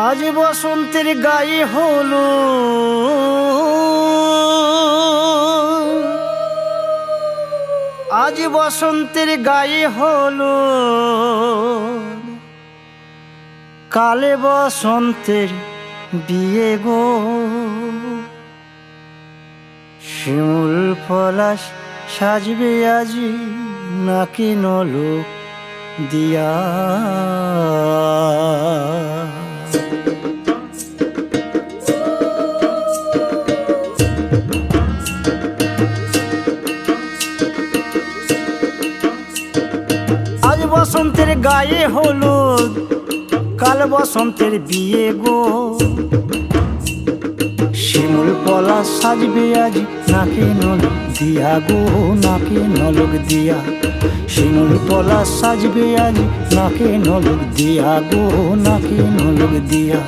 আজ বসন্তের গায়ে হলো আজ বসন্তের গায়ে হলো কালে বসন্তের বিয়ে গো। শিমুল পলাশ সাজবে আজি নাকি নলক দিয়া। আজ বসন্তের গায়ে হলুদ কাল বসন্তের বিয়ে গো। শিমুল পলাশ সাজবে আজ নাকে নলক দিয়া গো, নাকে নলক দিয়া। শিমুল পলাশ সাজবে আজ নাকে নলক দিয়া গো, নাকে নলক দিয়া।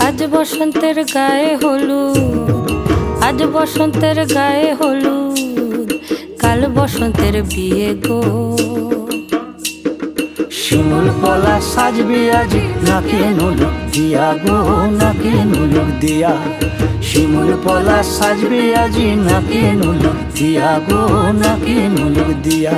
আজ বসন্তের গায়ে হলুদ, আজ বসন্তের গায়ে হলুদ কাল বসন্তের বিয়ে গো। শিমুল পলাশ সাজবে আজ নাকে নলক দিয়া গো, নাকে নলক দিয়া। শিমুল পলাশ সাজবে আজ নাকে নলক দিয়া গো, নাকে নলক দিয়া।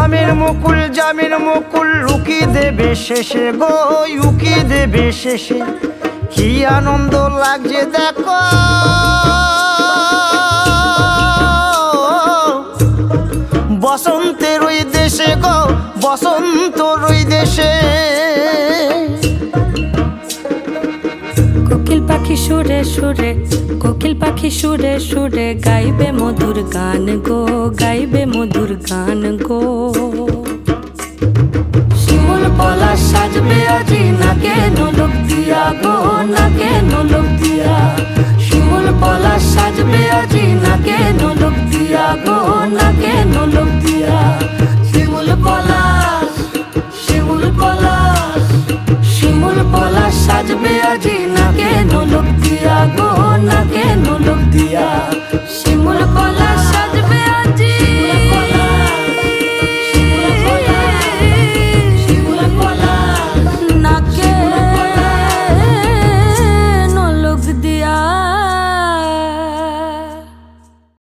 আমের মুকুল জামের মুকুল লুকি দেবে শেষে গো, উকি দেবে শেষে। কি আনন্দ লাগছে দেখো বসন্তের ওই দেশে গো, বসন্তর ওই দেশে। কোকিল পাখি সুরে সুরে, কোকিল পাখি সুরে সুরে গাইবে মধুর গান গো, গাইবে মধুর গান গো। শিমুল পলাশ সাজবে আজি নাকে নলক দিয়া গো, নাকে নলক দিয়া।